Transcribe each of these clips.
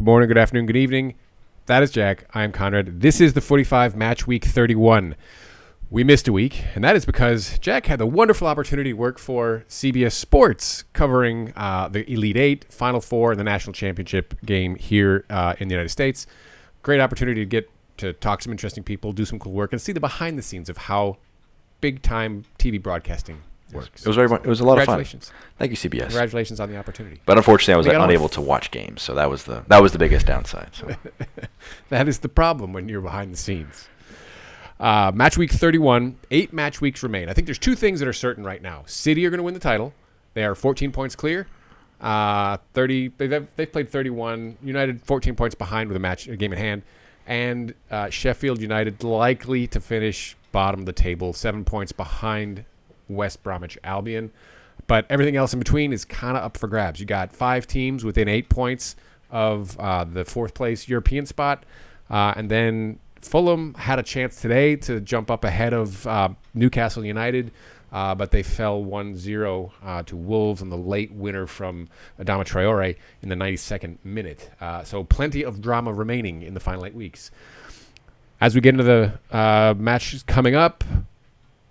Good morning, good afternoon, good evening. That is Jack. I am Conrad. This is the 45 match week 31. We missed a week, and that is because Jack had the wonderful opportunity to work for CBS Sports covering the Elite Eight, Final Four, and the National Championship game here in the United States. Great opportunity to get to talk to some interesting people, do some cool work, and see the behind the scenes of how big-time TV broadcasting works. It was a lot of fun. Congratulations. Thank you, CBS. Congratulations on the opportunity. But unfortunately, I was unable to watch games, so that was the biggest downside. So. That is the problem when you're behind the scenes. Match week 31, 8 match weeks remain. I think there's two things that are certain right now. City are going to win the title. They are 14 points clear. 30. They've played 31. United 14 points behind with a game in hand. And Sheffield United likely to finish bottom of the table, 7 points behind West Bromwich Albion. But everything else in between is kind of up for grabs. You got 5 teams within 8 points of the fourth place European spot. And then Fulham had a chance today to jump up ahead of Newcastle United, but they fell 1-0 to Wolves on the late winner from Adama Traore in the 92nd minute. So plenty of drama remaining in the final 8 weeks. As we get into the matches coming up,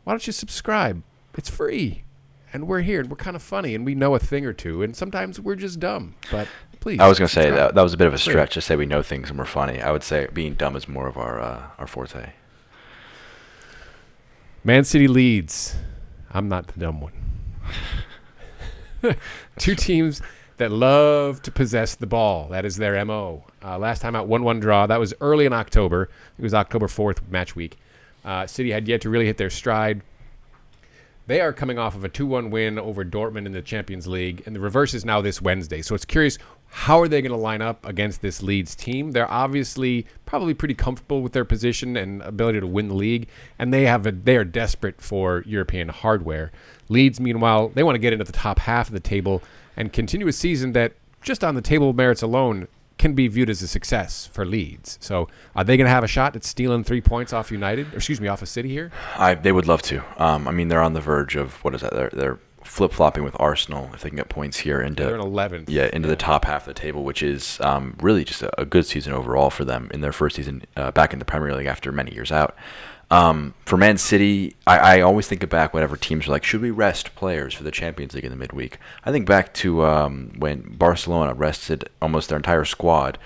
why don't you subscribe? It's free. And we're here, and we're kind of funny, and we know a thing or two, and sometimes we're just dumb. But please. I was going to say that was a bit of a stretch to say we know things and we're funny. I would say being dumb is more of our forte. Man City Leeds. I'm not the dumb one. Two teams that love to possess the ball. That is their MO. Last time out, 1-1 draw. That was early in October. It was October 4th match week. City had yet to really hit their stride. They are coming off of a 2-1 win over Dortmund in the Champions League, and the reverse is now this Wednesday. So it's curious, how are they going to line up against this Leeds team? They're obviously probably pretty comfortable with their position and ability to win the league, and they are desperate for European hardware. Leeds, meanwhile, they want to get into the top half of the table and continue a season that, just on the table merits alone, can be viewed as a success for Leeds. So are they going to have a shot at stealing 3 points off off of City here? They would love to. They're on the verge of, what is that? They're flip-flopping with Arsenal if they can get points here they're in 11th. Into the top half of the table, which is really just a good season overall for them in their first season back in the Premier League after many years out. For Man City, I always think back whenever teams are like, should we rest players for the Champions League in the midweek? I think back to when Barcelona rested almost their entire squad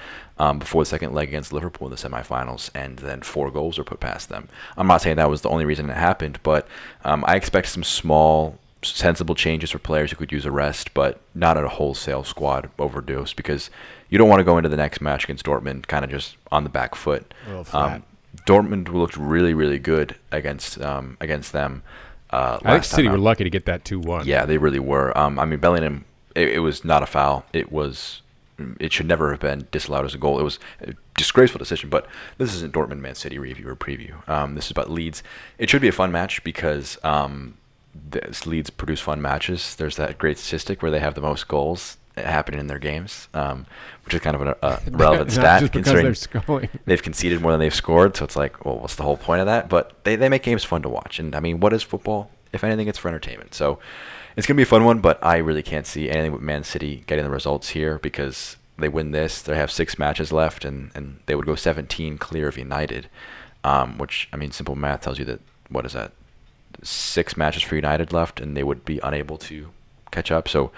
before the second leg against Liverpool in the semifinals, and then 4 goals were put past them. I'm not saying that was the only reason it happened, but I expect some small, sensible changes for players who could use a rest, but not at a wholesale squad overdose, because you don't want to go into the next match against Dortmund kind of just on the back foot. Dortmund looked really, really good against them. I think City were lucky to get that 2-1. Yeah, they really were. Bellingham, it was not a foul. It should never have been disallowed as a goal. It was a disgraceful decision, but this isn't Dortmund Man City review or preview. This is about Leeds. It should be a fun match because Leeds produce fun matches. There's that great statistic where they have the most goals happening in their games, which is kind of a relevant stat considering they've conceded more than they've scored. So it's like, well, what's the whole point of that? But they make games fun to watch. And what is football? If anything, it's for entertainment. So it's going to be a fun one, but I really can't see anything with Man City getting the results here, because they win this, they have 6 matches left, and they would go 17 clear of United, which, simple math tells you that, 6 matches for United left, and they would be unable to catch up. So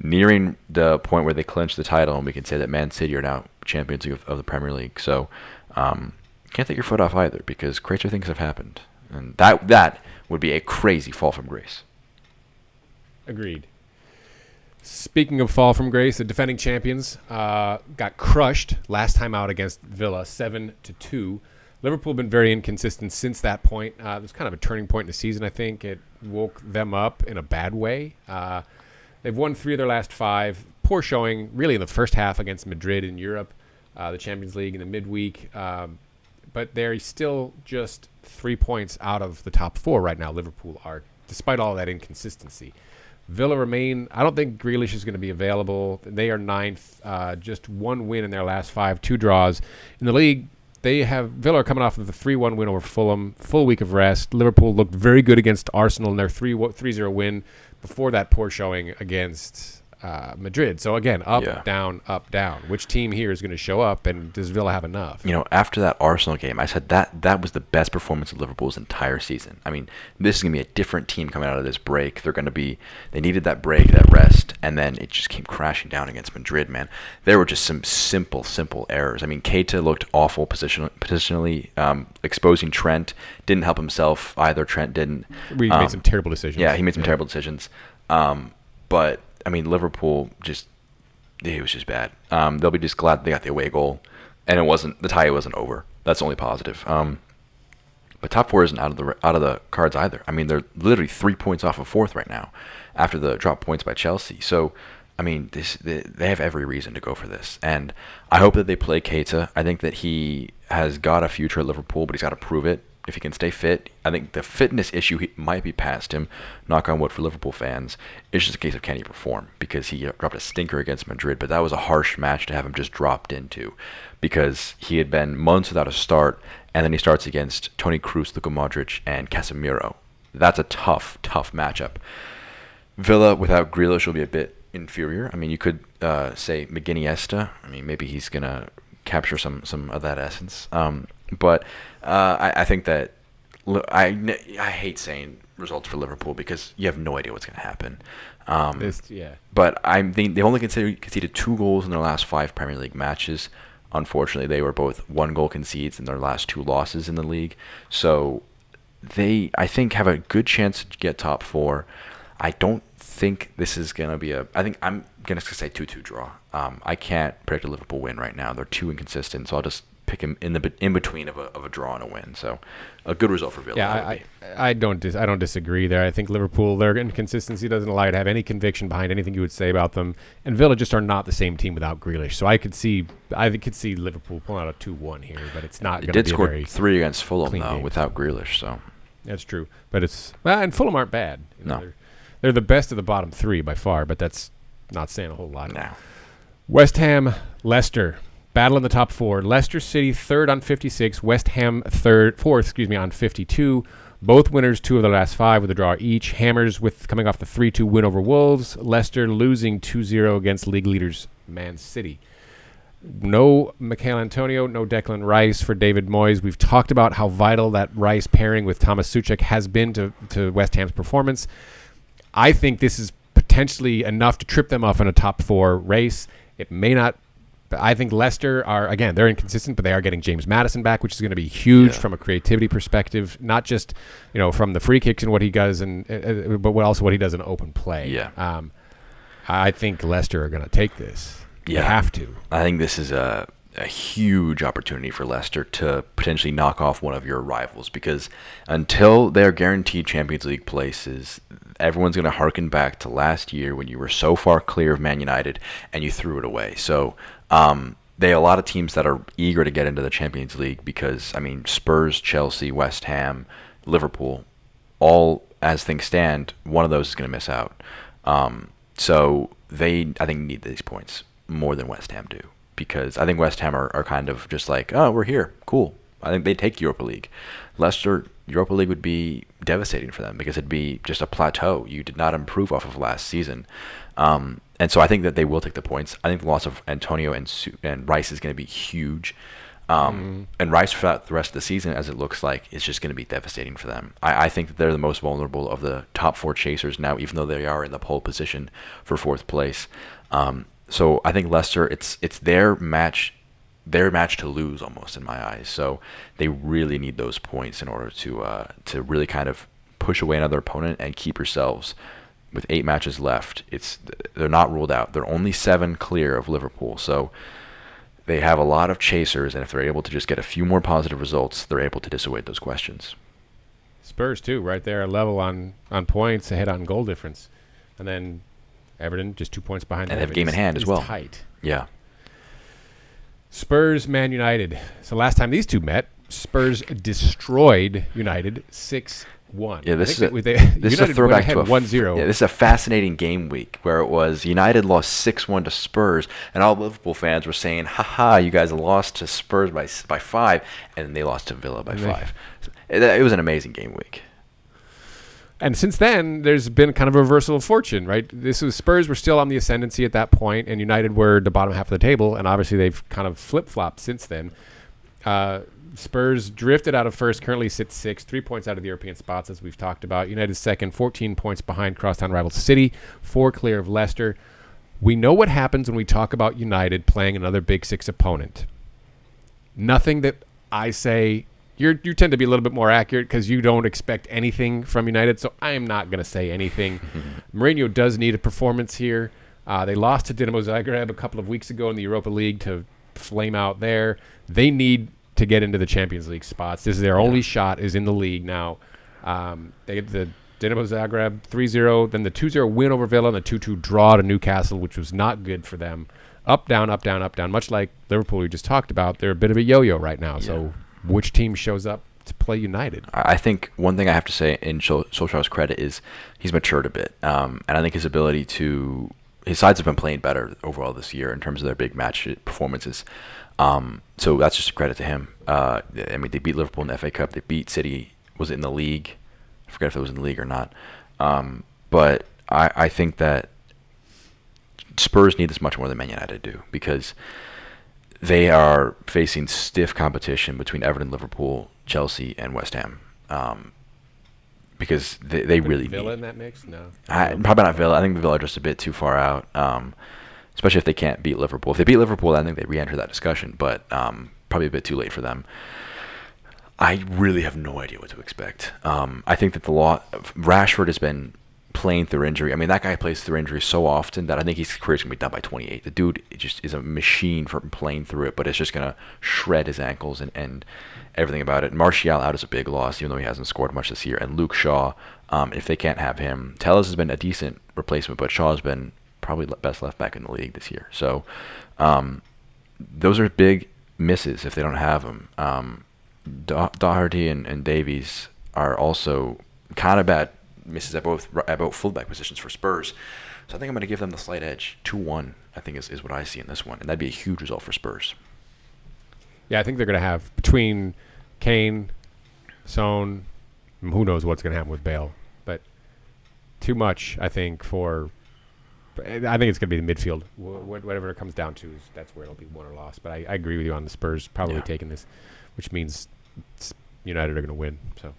nearing the point where they clinch the title, and we can say that Man City are now champions of the Premier League. So can't take your foot off either, because crazier things have happened. And that would be a crazy fall from grace. Agreed. Speaking of fall from grace, the defending champions got crushed last time out against Villa, 7-2. Liverpool have been very inconsistent since that point. It was kind of a turning point in the season, I think. It woke them up in a bad way. They've won 3 of their last 5. Poor showing, really, in the first half against Madrid in Europe, the Champions League in the midweek. But they're still just 3 points out of the top 4 right now, Liverpool are, despite all that inconsistency. Villa remain. I don't think Grealish is going to be available. They are 9th, just 1 win in their last 5, 2 draws. In the league, Villa are coming off of the 3-1 win over Fulham, full week of rest. Liverpool looked very good against Arsenal in their 3-0 win before that poor showing against Madrid. So again, up, Yeah. down, up, down. Which team here is going to show up, and does Villa have enough? After that Arsenal game, I said that was the best performance of Liverpool's entire season. I mean, this is going to be a different team coming out of this break. They needed that break, that rest, and then it just came crashing down against Madrid, man. There were just some simple errors. I mean, Keita looked awful positionally, exposing Trent. Didn't help himself either. Trent didn't. We made some terrible decisions. Yeah, he made some terrible decisions. But I mean, Liverpool it was just bad. They'll be just glad they got the away goal, and the tie wasn't over. That's the only positive. But top four isn't out of the cards either. I mean, they're literally 3 points off of fourth right now, after the drop points by Chelsea. So, I mean, they have every reason to go for this, and I hope that they play Keita. I think that he has got a future at Liverpool, but he's got to prove it. If he can stay fit, I think the fitness issue might be past him. Knock on wood for Liverpool fans. It's just a case of can he perform, because he dropped a stinker against Madrid, but that was a harsh match to have him just dropped into, because he had been months without a start, and then he starts against Toni Kroos, Luka Modric, and Casemiro. That's a tough matchup. Villa without Grealish will be a bit inferior. I mean, you could say McGinn-Iniesta. I mean, maybe he's gonna capture some of that essence. But I think that I hate saying results for Liverpool, because you have no idea what's going to happen. But they only conceded 2 goals in their last 5 Premier League matches. Unfortunately, they were both 1-goal concedes in their last 2 losses in the league. So they, I think, have a good chance to get top 4. I don't think this is going to be I think I'm going to say 2-2 draw. I can't predict a Liverpool win right now. They're too inconsistent, so I'll just pick him in between of a draw and a win. So a good result for Villa. Yeah, I don't disagree there. I think Liverpool, their inconsistency doesn't allow you to have any conviction behind anything you would say about them, and Villa just are not the same team without Grealish. So I could see Liverpool pulling out a 2-1 here, but it's not going to be a very did score 3 against Fulham though game. Without Grealish. So that's true, but and Fulham aren't bad. No. They're the best of the bottom 3 by far, but that's not saying a whole lot. No. West Ham, Leicester. Battle in the top 4. Leicester City third on 56. West Ham fourth on 52. Both winners 2 of the last 5 with a draw each. Hammers coming off the 3-2 win over Wolves. Leicester losing 2-0 against league leaders Man City. No Mikel Antonio, no Declan Rice for David Moyes. We've talked about how vital that Rice pairing with Thomas Suchek has been to West Ham's performance. I think this is potentially enough to trip them off in a top 4 race. It may not. But I think Leicester they're inconsistent, but they are getting James Maddison back, which is going to be huge from a creativity perspective, not just from the free kicks and what he does, but also what he does in open play. Yeah. I think Leicester are going to take this. Yeah. They have to. I think this is a huge opportunity for Leicester to potentially knock off one of your rivals, because until they're guaranteed Champions League places, everyone's going to harken back to last year when you were so far clear of Man United and you threw it away. So they are a lot of teams that are eager to get into the Champions League, because, I mean, Spurs, Chelsea, West Ham, Liverpool, all as things stand, one of those is going to miss out. So they, I think, need these points more than West Ham do, because I think West Ham are kind of just like, oh, we're here, cool. I think they take Europa League. Leicester, Europa League would be devastating for them, because it'd be just a plateau. You did not improve off of last season. And so I think that they will take the points. I think the loss of Antonio and Rice is going to be huge. And Rice throughout the rest of the season, as it looks like, is just going to be devastating for them. I think that they're the most vulnerable of the top 4 chasers now, even though they are in the pole position for 4th place. So I think Leicester, it's their match to lose almost in my eyes. So they really need those points in order to really kind of push away another opponent and keep yourselves with 8 matches left. They're not ruled out. They're only 7 clear of Liverpool. So they have a lot of chasers, and if they're able to just get a few more positive results, they're able to dissuade those questions. Spurs too, right there, level on points, ahead on goal difference, and then Everton just 2 points behind. And they have a game in hand as well. Tight. Yeah. Spurs, Man United. So last time these two met, Spurs destroyed United 6-1. Yeah, this is a throwback to 1-0. Yeah, this is a fascinating game week where it was United lost 6-1 to Spurs, and all Liverpool fans were saying, "Ha, you guys lost to Spurs by 5," and then they lost to Villa by 5. It was an amazing game week. And since then, there's been kind of a reversal of fortune, right? Spurs were still on the ascendancy at that point, and United were the bottom half of the table, and obviously they've kind of flip-flopped since then. Spurs drifted out of first, currently sit sixth, 3 points out of the European spots, as we've talked about. United second, 14 points behind crosstown rival City, 4 clear of Leicester. We know what happens when we talk about United playing another Big Six opponent. Nothing that I say... You tend to be a little bit more accurate because you don't expect anything from United, so I am not going to say anything. Mourinho does need a performance here. They lost to Dinamo Zagreb a couple of weeks ago in the Europa League to flame out there. They need to get into the Champions League spots. This is their only shot is in the league now. They get the Dinamo Zagreb 3-0, then the 2-0 win over Villa, and the 2-2 draw to Newcastle, which was not good for them. Up, down, up, down, up, down. Much like Liverpool we just talked about, they're a bit of a yo-yo right now, so... Which team shows up to play United? I think one thing I have to say in Solskjaer's credit is he's matured a bit. And I think his ability to... His sides have been playing better overall this year in terms of their big match performances. So that's just a credit to him. I mean, they beat Liverpool in the FA Cup. They beat City. Was it in the league? I forget if it was in the league or not. But I think that Spurs need this much more than Man United do because... They are facing stiff competition between Everton, Liverpool, Chelsea, and West Ham, because they really Villa need. In that mix? No. Probably not Villa. I think Villa are just a bit too far out, especially if they can't beat Liverpool. If they beat Liverpool, I think they re-enter that discussion, but probably a bit too late for them. I really have no idea what to expect. I think that Rashford has been playing through injury. I mean, that guy plays through injury so often that I think his career's going to be done by 28. The dude just is a machine for playing through it, but it's just going to shred his ankles and everything about it. Martial out is a big loss, even though he hasn't scored much this year. And Luke Shaw, if they can't have him, Telles has been a decent replacement, but Shaw's been probably best left back in the league this year. So those are big misses if they don't have him. Doherty and Davies are also kind of bad misses at both fullback positions for Spurs. So I think I'm going to give them the slight edge. 2-1, I think, is what I see in this one. And that'd be a huge result for Spurs. Yeah, I think they're going to have, between Kane, Son, who knows what's going to happen with Bale. But too much, I think, I think it's going to be the midfield. Whatever it comes down to, that's where it'll be won or lost. But I agree with you on the Spurs probably taking this, which means United are going to win. So...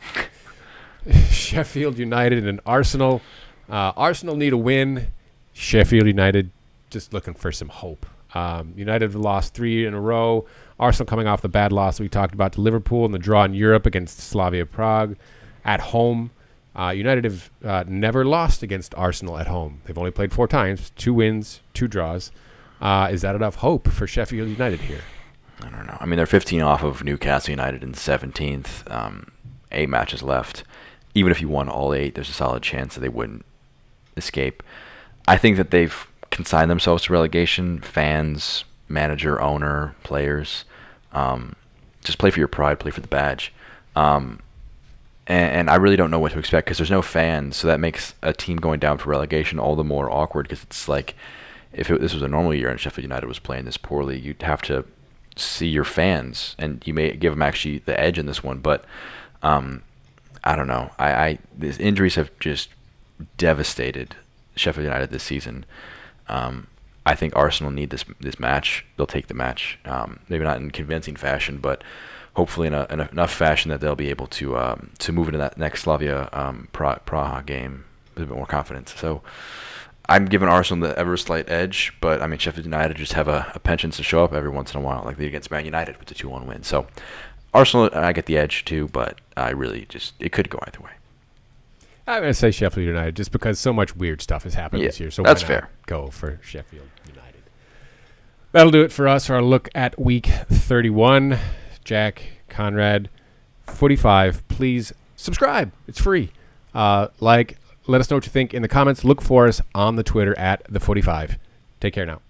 Sheffield United and Arsenal. Arsenal need a win. Sheffield United just looking for some hope. United have lost 3 in a row. Arsenal coming off the bad loss we talked about to Liverpool and the draw in Europe against Slavia Prague at home. United have never lost against Arsenal at home. They've only played 4 times, 2 wins, 2 draws. Is that enough hope for Sheffield United here? I don't know. I mean, they're 15 off of Newcastle United in 17th. 8 matches left. Even if you won all 8, there's a solid chance that they wouldn't escape. I think that they've consigned themselves to relegation. Fans, manager, owner, players. Just play for your pride, play for the badge. And I really don't know what to expect because there's no fans, so that makes a team going down for relegation all the more awkward because it's like if this was a normal year and Sheffield United was playing this poorly, you'd have to see your fans, and you may give them actually the edge in this one, but... I don't know. These injuries have just devastated Sheffield United this season. I think Arsenal need this match. They'll take the match. Maybe not in convincing fashion, but hopefully in enough fashion that they'll be able to move into that next Slavia Praha game with a bit more confidence. So I'm giving Arsenal the ever slight edge, but I mean Sheffield United just have a penchant to show up every once in a while, like they did against Man United with the 2-1 win. So. Arsenal, I get the edge too, but I really it could go either way. I'm going to say Sheffield United just because so much weird stuff has happened this year. So that's why not fair. Go for Sheffield United. That'll do it for us for our look at week 31. Jack, Conrad, 45. Please subscribe. It's free. Let us know what you think in the comments. Look for us on the Twitter at the 45. Take care now.